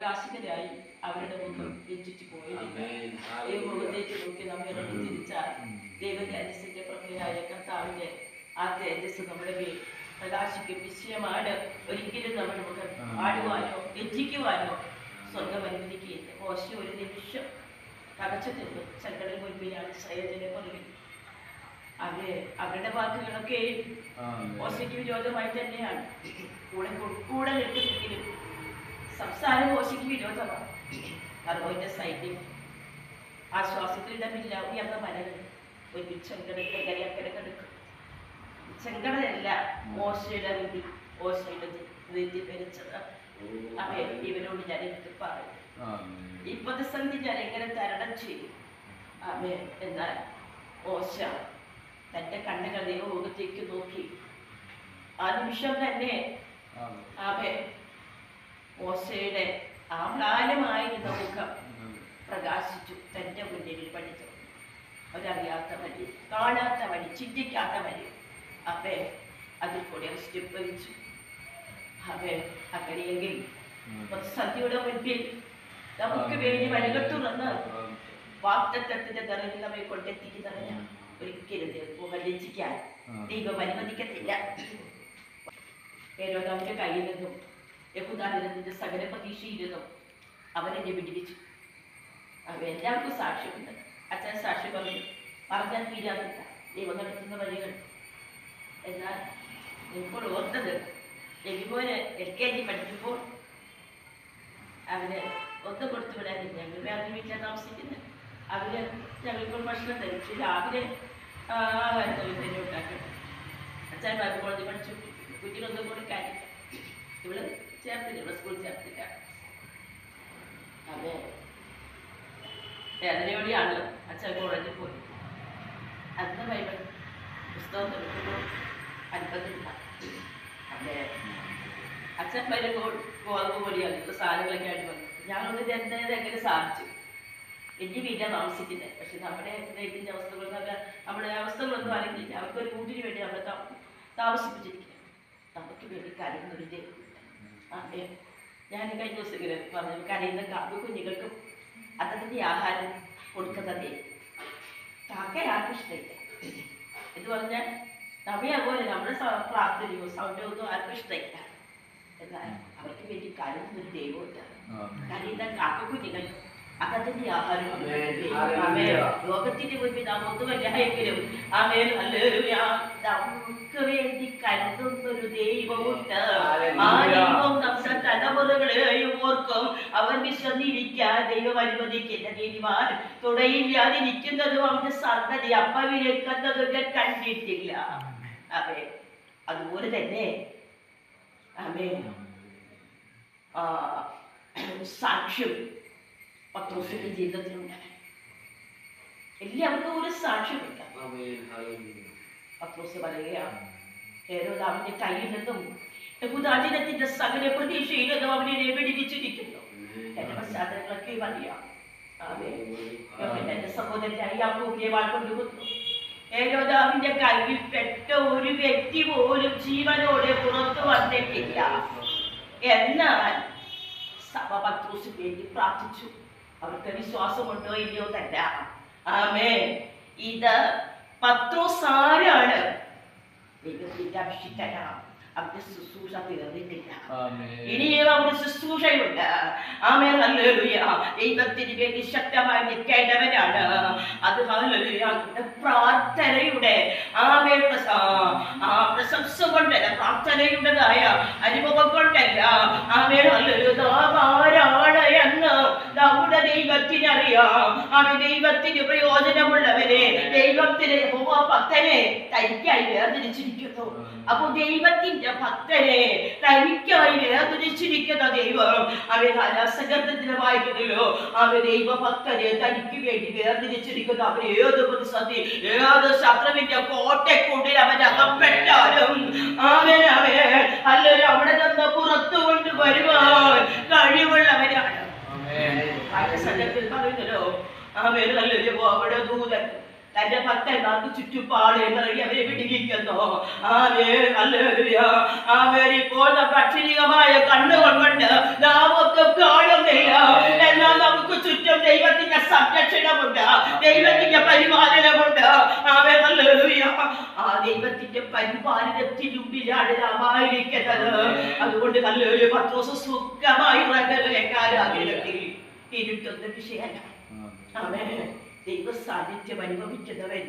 പ്രകാശിതരായി അവരുടെ മുഖം രചിച്ചു പോയിട്ടില്ല. ദൈവമുഖത്തേക്ക് നോക്കി നമ്മെ തിരിച്ചാൽ ദൈവ തേജസ്സിന്റെ പ്രഭയായ കർത്താവിന്റെ ആ തേജസ് നമ്മുടെ മേൽ പ്രകാശിക്കും. നിശ്ചയമാണ് ഒരിക്കലും നമ്മുടെ മുഖം ആടുവാനോ രചിക്കുവാനോ സ്വന്തം അനുവദിക്കുകയില്ല. മോശ ഒരു നിമിഷം കടച്ചു നിന്നു. ചെങ്കടൽ മുൻപിലാണ് സൈന്യത്തിനെ പറഞ്ഞു. അവരുടെ വാക്കുകളൊക്കെ മോശയ്ക്ക് വിരോധമായി തന്നെയാണ്. കൂടെ നിൽക്കുന്നെങ്കിലും സംസാരം മോശയ്ക്ക് വിരോധമാണ്. അതുപോലെ സൈന്യം ആശ്വാസത്തിലിടമില്ല. ഉയർന്ന മലകൾ ഒരു ചെങ്കടൽ അക്കരെ കടുക്കും. ചെങ്കടലല്ല മോശയുടെ വിധി, മോശയുടെ വിധി ഭരിച്ചത്. അവൻ ഇവരോട് ഞാൻ എടുത്ത് പറയും, ഈ പ്രതിസന്ധി ഞാൻ എങ്ങനെ തരണം ചെയ്യും. അവൻ എന്നാൽ മോശ തന്റെ കണ്ണുകൾ ദൈവമുഖത്തേക്ക് നോക്കി. ആ നിമിഷം തന്നെ അവൻ മോശയുടെ ആഹ്ലാദമായിരുന്ന മുഖം പ്രകാശിച്ചു. തന്റെ മുന്നിൽ പഠിച്ചു. ഒരറിയാത്ത വഴി, കാണാത്ത വഴി, ചിന്തിക്കാത്ത വഴി അവൻ അതിൽ കൂടെ സ്റ്റെപ്പ് വഹിച്ചു. അവൻ അങ്ങനെയെങ്കിൽ സന്ധ്യയുടെ മുൻപിൽ നമുക്ക് വേണ്ടി വഴികൾ തുറന്ന് വാഗ്ദത്തത്തിന്റെ നിറവിൽ നമ്മെ കൊണ്ടെത്തിക്കുന്നവന് ഒരിക്കലും ലജ്ജിക്കാൻ ദൈവം അനുവദിക്കത്തില്ല. ഹേരോദാവിന്റെ കയ്യിൽ നിന്നും യഹൂദാന്റെ സകല പ്രതീക്ഷയിരുന്നും അവനെന്നെ വിടിവിച്ചു. അവൻ എല്ലാവർക്കും സാക്ഷ്യമുണ്ട്. അച്ഛൻ സാക്ഷ്യം പറഞ്ഞാൽ തീരാതില്ല ദൈവം നടത്തുന്ന വഴികൾ. എന്നാൽ ഇപ്പോൾ ഓർത്തത് എലിമോന് LKG പഠിക്കുമ്പോൾ അവന് ഒന്നും കൊടുത്തു വിടാനില്ല. ഞങ്ങൾ വേറെ വീട്ടിലാണ് താമസിക്കുന്നത്. അവര് ഞങ്ങളിപ്പോൾ ഭക്ഷണം തരും. രാവിലെ ആഹാരം തന്നെ ഉണ്ടാക്കണം. അച്ഛൻ കോളേജിൽ പഠിച്ചു. കുട്ടികളൊന്നും കൊടുക്കാനില്ല. ഇവള് ചേർത്തില്ല, ഇവിടെ സ്കൂളിൽ ചേർത്തില്ല. അതെ, വേദനയോടെയാണല്ലോ അച്ഛൻ കോളേജിൽ പോയി. അന്ന് ബൈബിൾ പുസ്തകം തുറക്കുമ്പോൾ അൻപതില്ല. അതെ, അച്ഛൻ വരുമ്പോൾ ഗോതമ്പ് പൊടിയാണ് സാധനങ്ങളൊക്കെ ആയിട്ട് വന്നു. ഞങ്ങളൊന്ന് എന്തായാലും എങ്ങനെ സാധിച്ചു. വലിയ വീട്ടിലാണ് താമസിക്കുന്നത്. പക്ഷെ നമ്മുടെ ഇതിൻ്റെ അവസ്ഥകളൊന്നും നമ്മുടെ അവസ്ഥകളൊന്നും അറിയില്ല. അവർക്കൊരു കൂട്ടിന് വേണ്ടി അവിടെ താമസിപ്പിച്ചിരിക്കുക. നമുക്ക് വേണ്ടി കരയുന്നൊരു ദൈവം. അതെ, ഞാൻ കഴിഞ്ഞ ദിവസം ഇങ്ങനെ പറഞ്ഞു, കരയുന്ന കുഞ്ഞുങ്ങൾക്കും അതിൻ്റെ ആഹാരം കൊടുക്കുന്നത് കാക്കയാർക്കും ഇഷ്ടമില്ല എന്ന് പറഞ്ഞാൽ നമ്മെ അതുപോലെ നമ്മുടെ പ്രാർത്ഥനയോ സൗന്ദര്യമൊന്നും ആർക്കും ഇഷ്ടമില്ല. എന്നാൽ അവർക്ക് വേണ്ടി കരയുന്നൊരു ദൈവമുണ്ട്. കരയുന്ന കാക്കക്കുഞ്ഞുങ്ങൾ അതതിന്റെ ആഹാരം ലോകത്തിന്റെ മുൻപിൽ നാം ഒന്നുമല്ലെങ്കിലും നമുക്ക് വേണ്ടി കരുതുന്നൊരു ദൈവമുണ്ട്. ആ ദൈവം നമ്മുടെ തലമുറകളെയും ഓർക്കും. അവൻ വിശന്നിരിക്കാൻ ദൈവം അനുവദിക്കില്ല. നീതിമാൻ തുടയില്ലാതിരിക്കുന്നതും അവന്റെ സന്തതി അപ്പവിരക്കുന്നതും ഞാൻ കണ്ടിട്ടില്ല. അതെ, അതുപോലെ തന്നെ അതെ സാക്ഷ്യം പത്രോസിന്റെ ജീവിതത്തിലുണ്ട്. എല്ലാവർക്കും ഒരു സാക്ഷ്യമില്ല. പത്രോസ് പറയുകയാണ്, ഹേരോദാവിന്റെ കയ്യിൽ നിന്നും യഹൂദാജനത്തിന്റെ സകല പ്രതീക്ഷയിൽ നിന്നും അവനെ വിടിവിച്ചിരിക്കുന്നു. എന്റെ പശ്ചാത്തലങ്ങളൊക്കെ അറിയാം. എന്റെ സഹോദരനായി യാക്കോബിനെ വാൾ കൊണ്ടുവന്നു. ഹേരോദാവിന്റെ കയ്യിൽ പെട്ട ഒരു വ്യക്തി പോലും ജീവനോടെ പുറത്തു വന്നിട്ടില്ല. എന്നാൽ സഭ പത്രോസിന് വേണ്ടി പ്രാർത്ഥിച്ചു. അവർക്ക് വിശ്വാസമുണ്ടോ ഇല്ലയോ തന്നെ. ആമേൻ. ഇത് പത്രോസ് ആരാണ്? ദൈവത്തിന്റെ അഭിഷിക്തനാണ്. അവന്റെ ശുശ്രൂഷ തീർന്നിട്ടില്ല. ഇനിയും അവന്റെ ശുശ്രൂഷയുണ്ട്. ആമേൻ, ഹല്ലേലൂയ. ദൈവത്തിന് വേണ്ടി ശക്തമായി നിൽക്കേണ്ടവനാണ്. അത് ഹല്ലേലൂയ പ്രാർത്ഥനയുടെ ആമേൻ പ്രശംസ കൊണ്ടല്ല, പ്രാർത്ഥനയുടേതായ അനുഭവം കൊണ്ടല്ല. ആമേൻ, ഹല്ലേലൂയ. ആരാണ് എന്ന് നമ്മുടെ ദൈവത്തിന് അറിയാം. അവൻ ദൈവത്തിന് പ്രയോജനമുള്ളവരെ, ദൈവത്തിന് ഭക്തനെ തനിക്കായി വേർതിരിച്ചിരിക്കുന്നു. അപ്പൊ ദൈവത്തിന്റെ ഭക്തനെ തനിക്കായി വേർതിരിച്ചിരിക്കുന്ന ദൈവം അവൻ അലസഗന്ധത്തിന് വായിക്കുന്നല്ലോ. അവൻ ദൈവഭക്തനെ തനിക്ക് വേണ്ടി വേർതിരിച്ചിരിക്കുന്നു. അവൻ ഏത് പ്രതിസന്ധി, ഏത് ശത്രുവിന്റെ കോട്ടയ്ക്കുള്ളിൽ അവൻ അകപ്പെട്ടാലും അവൻ അല്ലെങ്കിൽ അവിടെ നിന്ന് പുറത്തു കൊണ്ടുവരുവാൻ കഴിവുള്ളവനാണ്. സംഘത്തിൽ പറയുന്നല്ലോ, അവൻ അല്ലെങ്കിൽ അവിടെ ദൂതൻ തന്റെ ഭക്തന്മാർക്ക് ചുറ്റുപാട് ഇറങ്ങി അവരെ വിടിവിക്കുന്നു. ഇപ്പോൾ അക്ഷരീകമായ കണ്ണുകൾ കൊണ്ട് നാമൊക്കെ കാണുന്നില്ല. എന്നാൽ നമുക്ക് ചുറ്റും ദൈവത്തിന്റെ സംരക്ഷണമുണ്ട്, ദൈവത്തിന്റെ പരിപാലനമുണ്ട്. ആ ദൈവത്തിന്റെ പരിപാലനത്തിനുള്ളിലാണ് നാം ആയിരിക്കുന്നത്. അതുകൊണ്ട് പത്രോസ് സുഖമായി ഉറങ്ങുന്നതിൽ ഇരുട്ടൊന്നും വിഷയമല്ല. ദൈവ സാന്നിധ്യം അനുഭവിക്കുന്നവൻ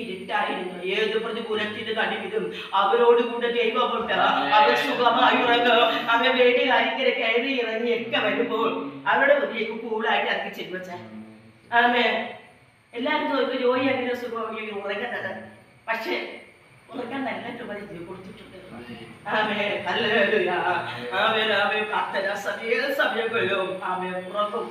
ഇരുട്ടായിരുന്നു. ഏത് പ്രതികൂലത്തിന് നടുവിലും അവരോടുകൂടെ ദൈവമുണ്ട്. അവർ സുഖമായി ഉറങ്ങും. അവർ വേടുകാരിക്കരെ കയറി ഇറങ്ങിയൊക്കെ വരുമ്പോൾ അവരുടെ മുന്നിലേക്ക് കൂളായിട്ട് ഇറങ്ങി ചെല്ലുവച്ച എല്ലാവരും ചോദിക്കും ജോലി അങ്ങനെ സുഖമായി ഉറങ്ങുന്നത്. പക്ഷെ ഉറങ്ങാൻ നല്ല തുക കൊടുത്തിട്ടുണ്ട്. സമയങ്ങളിലും ഉറങ്ങും.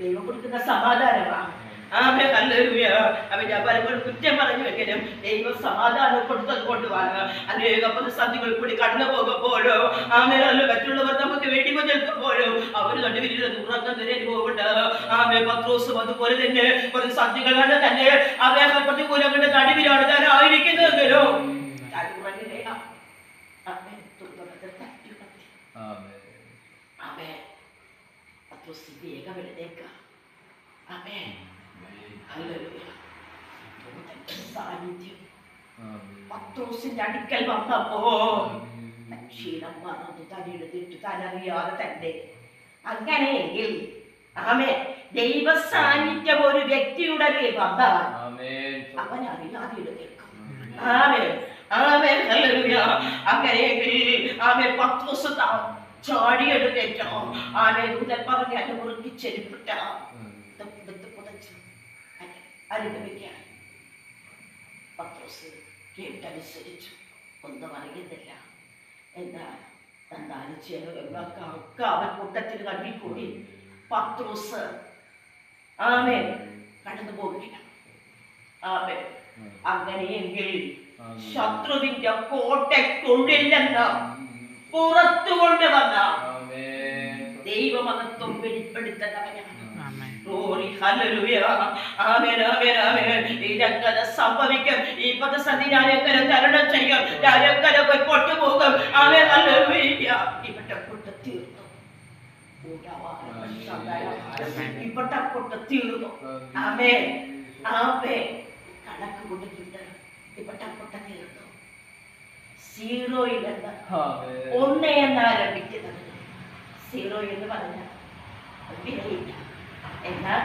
ദൈവം കൊടുക്കുന്ന സമാധാനമാണ്. അവന്റെ പലപ്പോഴും കുറ്റം പറഞ്ഞു വെക്കലും ദൈവം സമാധാനം കൊടുത്തത് കൊണ്ടുമാണ്. അനേക പ്രതിസന്ധികൾ കൂടി കടന്നു പോകുമ്പോഴും മറ്റുള്ളവർ നമുക്ക് വേണ്ടി നിൽക്കുമ്പോഴും അവർ നടുവിലിരുന്ന് ഉറങ്ങുന്നതിന് അനുഭവമുണ്ട്. പത്രോസും അതുപോലെ തന്നെ പ്രതിസന്ധികളാണ് തന്നെ അദ്ദേഹം പ്രതികൂലങ്ങളുടെ നടുവിലാണ് ഞാൻ ആയിരിക്കുന്നതെങ്കിലും പത്രോസിന്റെ അടുക്കൽ വന്നപ്പോ ക്ഷീണം മറന്നു തടിയെടുത്തിട്ട് തലറിയാതെ തന്നെ. അങ്ങനെയെങ്കിൽ ദൈവ സാന്നിധ്യം ഒരു വ്യക്തിയുടെ മേൽ വന്നാൽ അവൻ അറിയാതെ എടുത്തേക്കും. അങ്ങനെയെങ്കിൽ പത്രോസ് ചാടിയെടുത്തേറ്റോ ദൂതൻ പറഞ്ഞ് അത് മുറുക്കി ചെരുപ്പിട്ട പുതച്ചു അനുഭവിക്കാൻ പത്രോസ് കേട്ടനുസരിച്ചു. ഒന്നും അറിയുന്നില്ല. എന്നാലും ചിലവർക്ക് അവൻ കൂട്ടത്തിൽ കണ്ടിക്കൂടി പത്രോസ് കടന്നു പോകില്ല. അങ്ങനെയെങ്കിൽ ശത്രുവിന്റെ കോട്ടയ്ക്കുള്ളിൽ നിന്ന് പുറത്തു കൊണ്ടുവന്ന ദൈവമഹത്വം വെളിപ്പെടുത്തുന്നവനാണ്. ഇതെങ്ങനെ സംഭവിക്കും? ഈ പ്രതിസന്ധി ഞാനെങ്ങനെ തരണം ചെയ്യും? ഞാനെങ്ങനെ പൊട്ടുപോകും? ഇവിടെ തീർന്നു. ഇവിടെ തീർന്നു. കണക്ക് കൊടുത്തിട്ട് ഇവിടെ തീർന്നു. സീറോയിൽ നിന്ന് 1 എന്ന് ആരംഭിക്കുന്നത്. സീറോ എന്ന് പറഞ്ഞാൽ വിലയില്ല. എന്നാൽ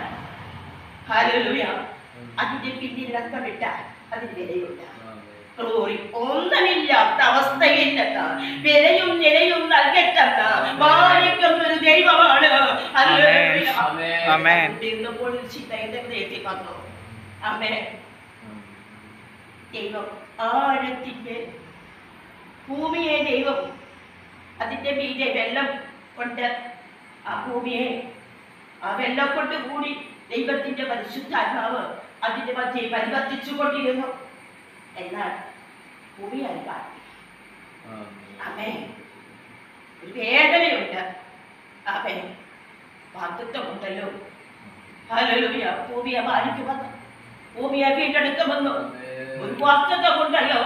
അതിന്റെ പിന്നിൽ അക്കമിട്ടാൽ അതിന് വിലയുണ്ട്. ഒന്നുമില്ലാത്ത അവസ്ഥയിൽ നിന്ന് വിലയും നിലയും നൽകട്ടെന്ന് മാനിക്കുന്നൊരു ദൈവമാണ്. ദൈവം ആഴത്തിന്റെ ഭൂമിയെ ദൈവം അതിന്റെ മീതെ വെള്ളം കൊണ്ട് ആ ഭൂമിയെ ആ വെള്ളം കൊണ്ട് കൂടി ദൈവത്തിന്റെ പരിശുദ്ധാത്മാവ് അതിന്റെ മധ്യേ പരിവർത്തിച്ചു കൊണ്ടിരുന്നു. എന്നാൽ ഭൂമിയായി ഒരു വേദനയുണ്ട്. വാഗ്ദത്തമുണ്ടല്ലോ. ഭൂമിയെ പാലിക്കുമെന്ന്, ഭൂമിയെ വീണ്ടെടുക്കുമെന്ന് ഒരു വാഗ്ദത്തമുണ്ടല്ലോ.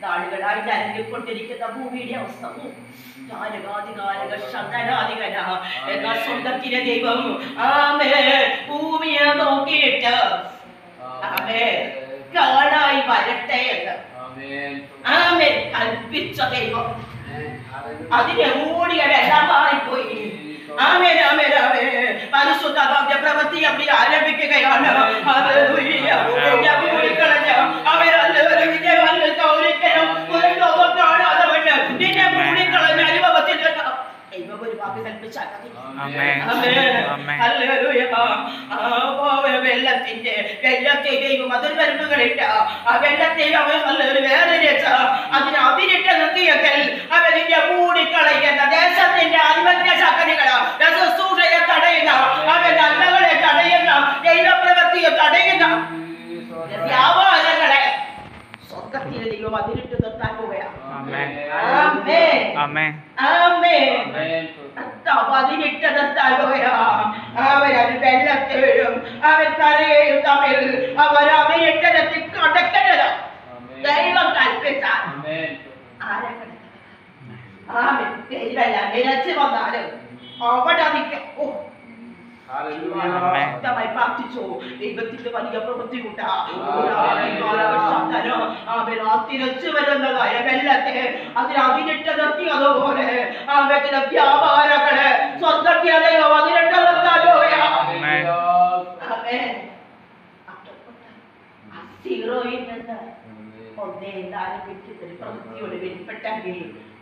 നാളുകളായി നരങ്ങിക്കൊണ്ടിരിക്കുന്ന ഭൂമിയുടെ അവസ്ഥ എന്ന സ്വന്തത്തിലെ ദൈവം ഭൂമിയെ നോക്കിയിട്ട് കാണായി വരട്ടെ എന്ന് കൽപ്പിച്ച ദൈവം അതിനെ ഓടിയെല്ലാം മാറിപ്പോയി. പരിശുദ്ധ പ്രവൃത്തി അവിടെ ആരംഭിക്കുകയാണ്. നിന്നെ മൂടിക്കളഞ്ഞ അനുഭവത്തിൽ വെള്ളത്തെ ദൈവം അതിർവരമ്പുകളിട്ട ആ വെള്ളത്തെ അവൻ വേറെ അതിന് അതിരിട്ട് നിർത്തിയെങ്കിൽ അവനിന്റെ മൂടിക്കളയുന്ന ദേശത്തിന്റെ ആധിപത്യ ശക്തികൾ ശുശ്രൂഷയെ തടയുന്ന അവൻ അന്നകളെ തടയുന്ന ദൈവപ്രവൃത്തിയെ തടയുന്ന വ്യാപാരങ്ങളെ സ്വർഗത്തിലെ ദൈവം അതിരിട്ട് നിർത്താൻ പോവുകയാണ്. പതിനിട്ട് നിർത്താൻ പോവുകയാണ്. അവരത് വെള്ളത്തെയും അവൻ കരയെയും തമ്മിൽ അവർ അവരിട്ടത്തിൽ കടക്കരുത്. ദൈവം കൽപ്പിച്ചാൽ ആരെ ആമേൻ. പേരല്ല നിരച്ച് വന്നാലും അവിടെ നിൽക്കും. ശക്തമായി പ്രാർത്ഥിച്ചു. ദൈവത്തിന്റെ വലിയ പ്രവൃത്തി തിരച്ചു വരുന്നതായ വെള്ളത്തെ അതിൽ അതിനിട്ട് നിർത്തി. അതുപോലെ ആമേന്റെ വ്യാപാരങ്ങള് സ്വന്തം അതിനിട്ട് നിർത്താലോ. സീറോയിൽ നിന്ന് ഒന്നേ നാല് പ്രവൃത്തിയോട് വെളിപ്പെട്ടെങ്കിൽ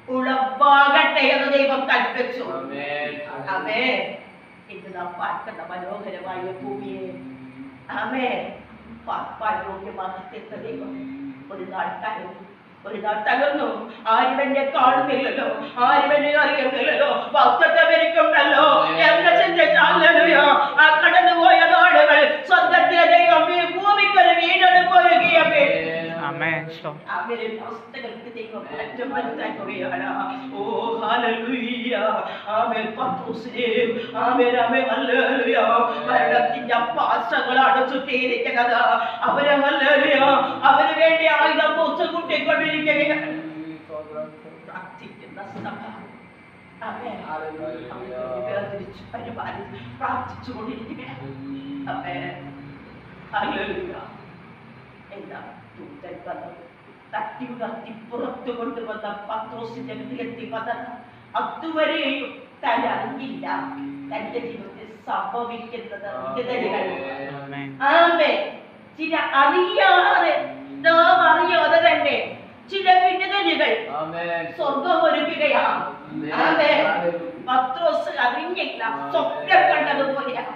ഉളവാകട്ടെ എന്ന് ദൈവം കൽപ്പിച്ചു. ആമേൻ. ഇന്ന് നാം പാർക്കുന്ന മനോഹരമായ ഭൂമിയെ ആമേൻ പാർപ്പാൻ യോഗ്യമാക്കി ദൈവം ഒരു നാൾ കരഞ്ഞു, ഒരു നാൾ തകർന്നു. ആരും എന്നെ കാണുന്നില്ലല്ലോ, ആരും എന്നെ അറിയുന്നില്ലല്ലോ, ഭക്തത്വരിക്കുണ്ടല്ലോ എന്ന ചിന്തിച്ചാലോ ആ കടന്നുപോയ നാടുകൾ സ്വന്തത്തിലെ ദൈവം ഈ ഭൂമിക്കൊരു വീണ്ടെടുപ്പൊരുകിയ അവസ്ഥകൾക്ക് ദൈവം മാറ്റം വരുത്താൻ. ഓ ഹല്ലേലൂയ. ആമേൻ. പത്രോസിനെയും ആമേൻ ആമേൻ ഹല്ലേലൂയ മരണത്തിന്റെ പാശങ്ങൾ അടച്ചു തീരിക്കുന്നത്. അവര് ഹല്ലേലൂയ അവന് വേണ്ടി ആയുധം പൂച്ചു കൂട്ടിക്കൊണ്ടിരിക്കുകയാണ്. പ്രാർത്ഥിക്കുന്ന സഭ ആമേൻ വേർതിരിച്ച് പരിപാലിച്ച് പ്രാർത്ഥിച്ചുകൊണ്ടിരിക്കുകയാണ്. Amen hallelujah. എന്താ ദൂതൻ വന്നത്? തട്ടി ഉണർത്തി പുറത്തു കൊണ്ടുവന്ന പത്രോസിന്റെ ഹൃദയത്തിൽ വന്നത് അതുവരെയും താൻ അറിഞ്ഞില്ല തന്റെ ജീവിതത്തിൽ സംഭവിക്കുന്നത്. ചില അറിയാതെ നാം അറിയാതെ തന്നെ ചില വിടുതലുകൾ സ്വർഗം ഒരുക്കുകയാണ്. പത്രോസ് അറിഞ്ഞില്ല, സ്വപ്നം കണ്ടതുപോലെയാണ്.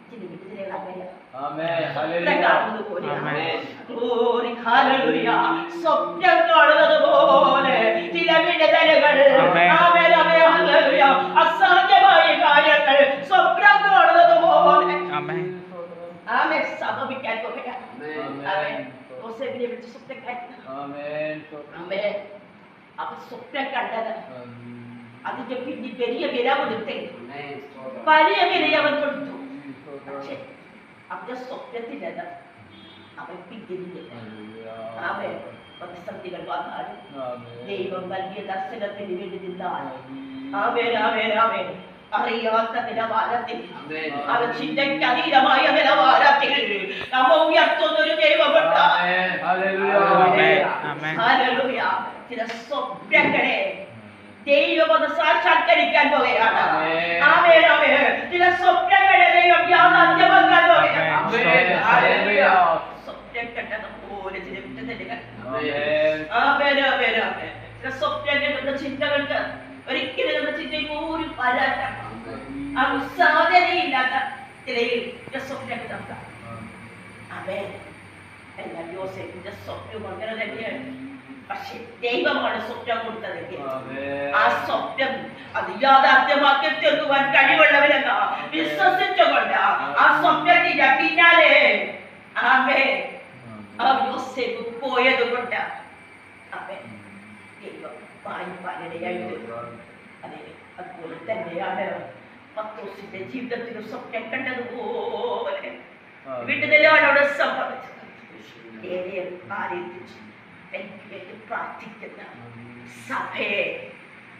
ചില വിടുതലുകൾ അങ്ങനെയാണ്. സ്വപ്നം കാണുന്നത് പോലെ ചില വിടുതലുകൾ, അസാധ്യമായ കാര്യങ്ങൾ സ്വപ്നം കാണുന്നത് പോലെ സംഭവിക്കാൻ പോകുകയാണ്. അവൻ സ്വപ്നം കണ്ടത് അതിന്റെ പിന്നിൽ വലിയ വില കൊടുത്തേ, വലിയ വില അവൻ കൊടുത്തു. പക്ഷെ അവന്റെ സ്വപ്നത്തിലത് അവൻ പിന്നിലില്ല. അവൻ പ്രതിസന്ധികൾ വന്നാലും ദൈവം നൽകിയ ദർശനത്തിന് വേണ്ടി നിന്നാൽ അറിയാത്ത നിലവാരത്തിൽ അവൻ ചിന്തയ്ക്ക് അതീതമായ നിലവാരത്തിൽ നമ്മ ഉയർത്തുന്നൊരു ദൈവമുണ്ട്. ചില സ്വപ്നങ്ങളെ ദൈവം അത് സാക്ഷാത്കരിക്കാൻ പോവുകയാണ്. ചില സ്വപ്നങ്ങളെ ദൈവം യാഥാർത്ഥ്യമാക്കാൻ പോവുകയാണ്. സ്വപ്നം കണ്ടതുപോലെ ചില വിട്ടുതലുകൾ, ചില സ്വപ്നങ്ങളുടെ ചിന്തകൾക്ക് ഒരിക്കലും നമ്മുടെ ചിന്തയ്ക്ക് ഒരു പരാജയം സാധ്യതയില്ലാത്ത ചിലയിൽ സ്വപ്നങ്ങൾ നടത്താം. എന്നാൽ യോസേഫിന്റെ സ്വപ്നം അങ്ങനെ തന്നെയാണ്. പക്ഷെ ദൈവമാണ് സ്വപ്നം കൊടുത്തതെങ്കിൽ ആ സ്വപ്നം അത് യാഥാർത്ഥ്യമാക്കി തീർക്കുവാൻ കഴിവുള്ളവരെന്ന വിശ്വസിച്ചുകൊണ്ട് ആ സ്വപ്നത്തിന്റെ പിന്നാലെ യോസേഫ് പോയത് കൊണ്ട് ദൈവം പാലിപ്പാലനയായിരുന്നു. അതെ, അതുപോലെ തന്നെയാണ് പത്രോസിന്റെ ജീവിതത്തിൽ സ്വപ്നം കണ്ടതുപോലെ വിടുതലാണ് സംഭവിച്ചത്. പ്രാർത്ഥിക്കുന്ന സഭയെ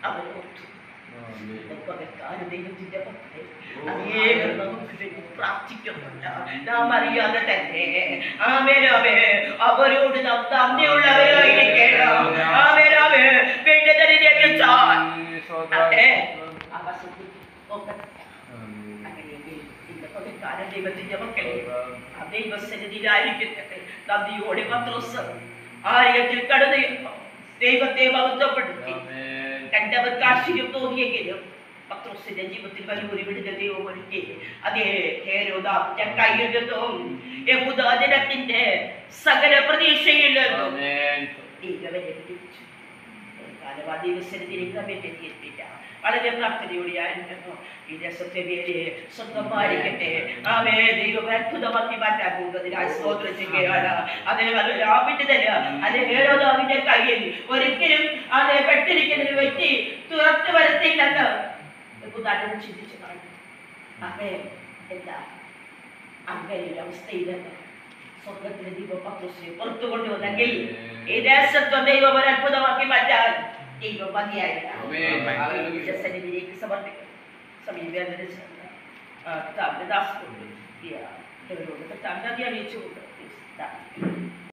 അവരോർത്തു. ദൈവത്തിന്റെ മക്കളെ അനേകം നമുക്ക് വേണ്ടി പ്രാർത്ഥിക്കുന്നുണ്ട്. നാം അറിയാതെ തന്നെ അവരോട് നാം നന്ദിയുള്ളവരായിരിക്കണം. വിടുതൽ ലഭിച്ചാൽ അങ്ങനെയെങ്കിൽ ഇന്ന് പകൽക്കാലം ദൈവത്തിന്റെ മക്കളെ ദൈവസന്നിധിയിലായിരിക്കട്ടെ. നന്ദിയോടെ പത്രോസ് ആലയത്തിൽ കടന്നു ദൈവത്തെ മഹത്വപ്പെടുത്തി. കണ്ടവർക്ക് ആശ്ചര്യം തോന്നിയെങ്കിലും പത്രോസിന്റെ ജീവിതത്തിൽ വലിയൊരു വിടുതൽ ദൈവം ഒരുക്കി. അതേ ഹേരോദാവിന്റെ കയ്യിൽ നിന്നും യഹൂദ ജനത്തിന്റെ സകല പ്രതീക്ഷയിൽ നിന്നും വളരെ പ്രാർത്ഥനയോടെയായിരുന്നു. ഈ ദേശത്തെ പേര് സ്വന്തമായിരിക്കട്ടെ. ദൈവം അത്ഭുതമാക്കി മാറ്റാൻ പോകുന്നതിനാൽ സ്തോത്രം ചെയ്യുകയാണ്. അതിന് വളരെ വിടുതൽ അല്ലെ ഹേരോദാവിന്റെ കയ്യിൽ ഒരിക്കലും അത് പെട്ടിരിക്കുന്ന ഒരു വ്യക്തി തുറച്ചു വരത്തില്ലെന്ന് ചിന്തിച്ചു കാണും. എന്താ അങ്ങനെ ഒരു അവസ്ഥയിലല്ല സ്വർഗത്തിലെ ദൈവം പത്രോസിനെ പുറത്തു കൊണ്ടുവന്നെങ്കിൽ ഈ ദേശത്വം ദൈവം ഒരു അത്ഭുതമാക്കി മാറ്റാൻ ദൈവം മതിയായില്ല. സന്നിധിയിലേക്ക് സമർപ്പിക്കും. സമീപ ദാസ് കൊണ്ട് അറിയിച്ചുകൊണ്ട്